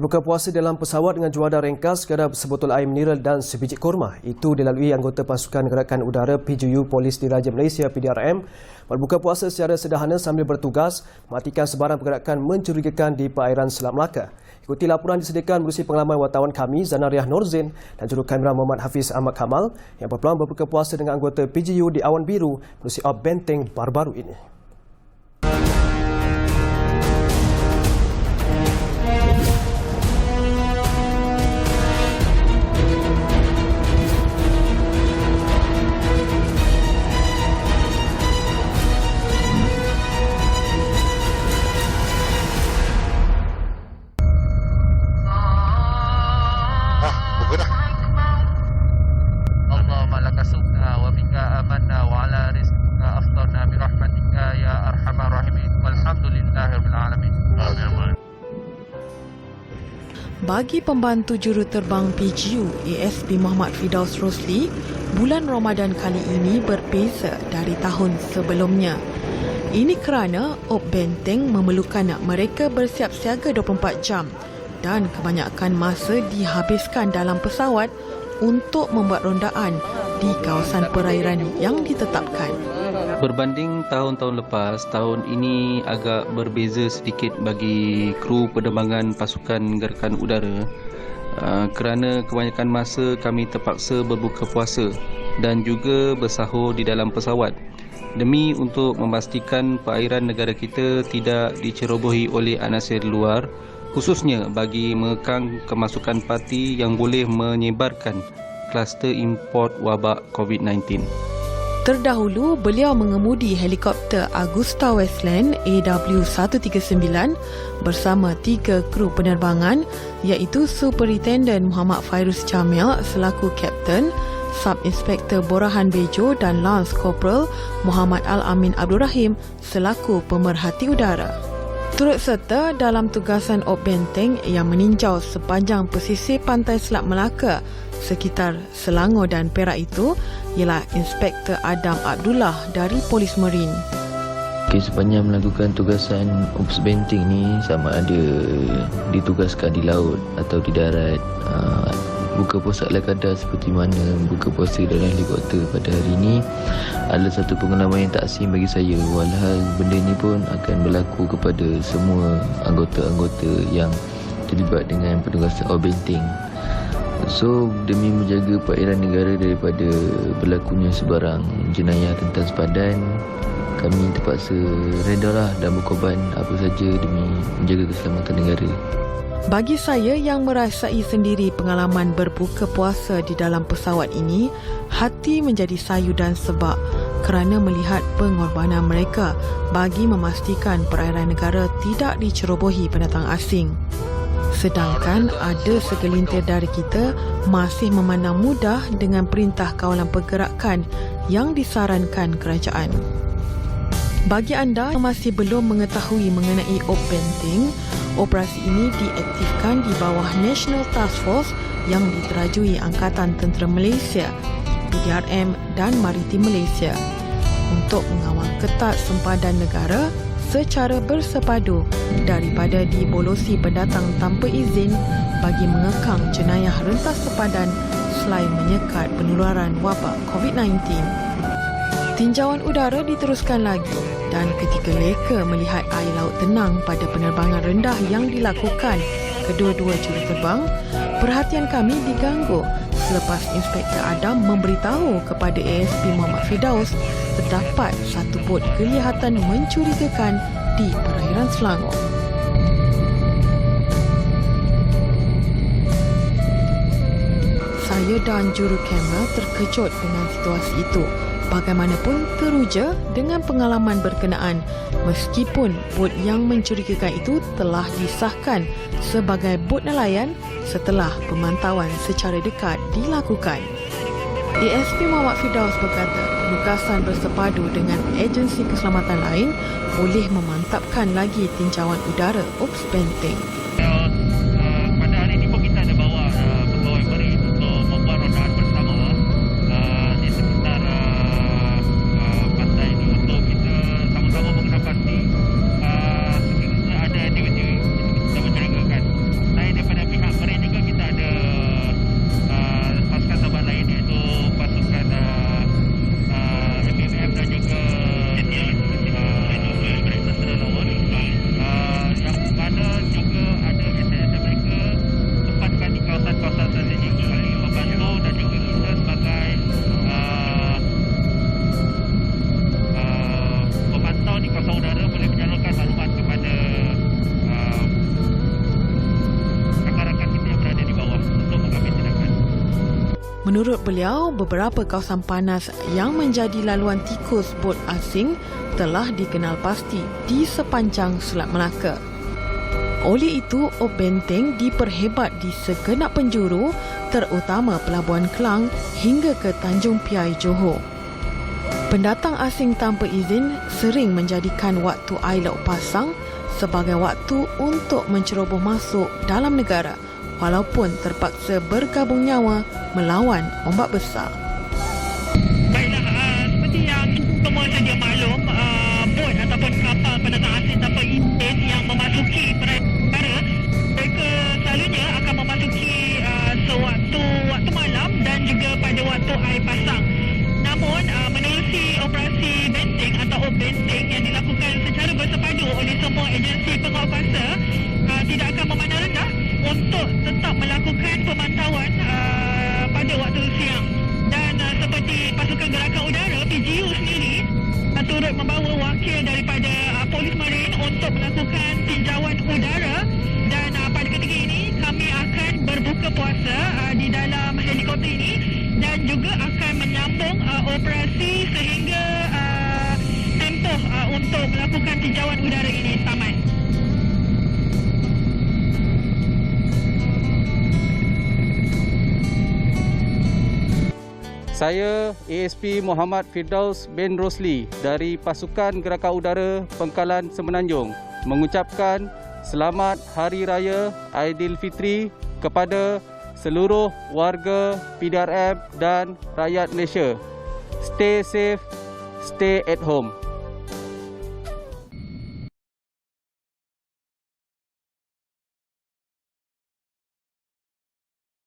Berbuka puasa dalam pesawat dengan juadah ringkas, sekadar sebotol air mineral dan sebiji kurma. Itu dilalui anggota pasukan gerakan udara PJU Polis Diraja Malaysia PDRM. Berbuka puasa secara sederhana sambil bertugas mematikan sebarang pergerakan mencurigakan di perairan Selat Melaka. Ikuti laporan disediakan melalui pengalaman wartawan kami Zanariah Norzin dan jurukamera Muhammad Hafiz Ahmad Kamal yang berpeluang berbuka puasa dengan anggota PJU di Awan Biru melalui op benteng baru-baru ini. Bagi pembantu juruterbang PJU ASP Muhammad Firdaus Rosli, bulan Ramadan kali ini berbeza dari tahun sebelumnya. Ini kerana op benteng memerlukan mereka bersiap siaga 24 jam dan kebanyakan masa dihabiskan dalam pesawat untuk membuat rondaan di kawasan perairan yang ditetapkan. Berbanding tahun-tahun lepas, tahun ini agak berbeza sedikit bagi kru penerbangan pasukan gerakan udara kerana kebanyakan masa kami terpaksa berbuka puasa dan juga bersahur di dalam pesawat demi untuk memastikan perairan negara kita tidak dicerobohi oleh anasir luar, khususnya bagi mengekang kemasukan parti yang boleh menyebarkan kluster import wabak COVID-19. Terdahulu, beliau mengemudi helikopter Augusta Westland AW139 bersama 3 kru penerbangan iaitu Superintendent Muhammad Fairuz Jamil selaku Kapten, Sub-Inspektor Borahan Bejo dan Lance Corporal Muhammad Al-Amin Abdul Rahim selaku pemerhati udara. Turut serta dalam tugasan op benteng yang meninjau sepanjang pesisir pantai Selat Melaka sekitar Selangor dan Perak itu ialah Inspektor Adam Abdullah dari Polis Marine. Sepanjang melakukan tugasan ops benteng ni, sama ada ditugaskan di laut atau di darat, buka puasa ala kadar seperti mana buka puasa dalam helikopter pada hari ini adalah satu pengalaman yang tak asing bagi saya, walhal benda ni pun akan berlaku kepada semua anggota-anggota yang terlibat dengan penugasan op benteng. So, demi menjaga perairan negara daripada berlakunya sebarang jenayah tentang sepadan, kami terpaksa redalah dan berkorban apa saja demi menjaga keselamatan negara. Bagi saya yang merasai sendiri pengalaman berbuka puasa di dalam pesawat ini, hati menjadi sayu dan sebab kerana melihat pengorbanan mereka bagi memastikan perairan negara tidak dicerobohi pendatang asing. Sedangkan ada segelintir dari kita masih memandang mudah dengan perintah kawalan pergerakan yang disarankan kerajaan. Bagi anda yang masih belum mengetahui mengenai op benteng, operasi ini diaktifkan di bawah National Task Force yang diterajui Angkatan Tentera Malaysia, PDRM dan Maritim Malaysia untuk mengawal ketat sempadan negara secara bersepadu daripada dibolosi pendatang tanpa izin bagi mengekang jenayah rentas sepadan selain menyekat penularan wabak COVID-19. Tinjauan udara diteruskan lagi dan ketika leka melihat air laut tenang pada penerbangan rendah yang dilakukan kedua-dua juruterbang, perhatian kami diganggu selepas Inspektor Adam memberitahu kepada ASP Muhammad Firdaus terdapat satu bot kelihatan mencurigakan di perairan Selangor. Saya dan juru kamera terkejut dengan situasi itu. Bagaimanapun teruja dengan pengalaman berkenaan meskipun bot yang mencurigakan itu telah disahkan sebagai bot nelayan setelah pemantauan secara dekat dilakukan. ASP Muhammad Firdaus berkata penugasan bersepadu dengan agensi keselamatan lain boleh memantapkan lagi tinjauan udara ops benteng. Pada hari ini pun kita ada bawa pegawai Marine untuk membuat rondaan bersama di sekitar pantai ini untuk kita sama-sama mengenal pasti sekiranya ada aktiviti yang mencurigakan. Saya daripada Menurut beliau, beberapa kawasan panas yang menjadi laluan tikus bot asing telah dikenal pasti di sepanjang Selat Melaka. Oleh itu, Op Benteng diperhebat di segenap penjuru, terutama Pelabuhan Kelang hingga ke Tanjung Piai, Johor. Pendatang asing tanpa izin sering menjadikan waktu air laut pasang sebagai waktu untuk menceroboh masuk dalam negara, walaupun terpaksa bergabung nyawa melawan ombak besar. Baiklah, seperti yang semua sedia maklum, bot ataupun kapal pendatang asing tanpa izin yang memasuki perairan negara, mereka selalunya akan memasuki sewaktu waktu malam dan juga pada waktu air pasang. Namun, menerusi operasi benteng atau Op Benteng yang dilakukan secara bersepadu oleh semua agensi penguatkuasa, tidak akan memandang rendah untuk tetap melakukan pemantauan pada waktu siang. Dan seperti pasukan gerakan udara PGU sendiri turut membawa wakil daripada Polis Marin untuk melakukan tinjauan udara, dan pada ketika ini kami akan berbuka puasa di dalam helikopter ini dan juga akan menyambung operasi sehingga tempoh untuk melakukan tinjauan udara ini tamat. Saya ASP Muhammad Firdaus bin Rosli dari Pasukan Gerakan Udara Pangkalan Semenanjung mengucapkan Selamat Hari Raya Aidilfitri kepada seluruh warga PDRM dan rakyat Malaysia. Stay safe, stay at home.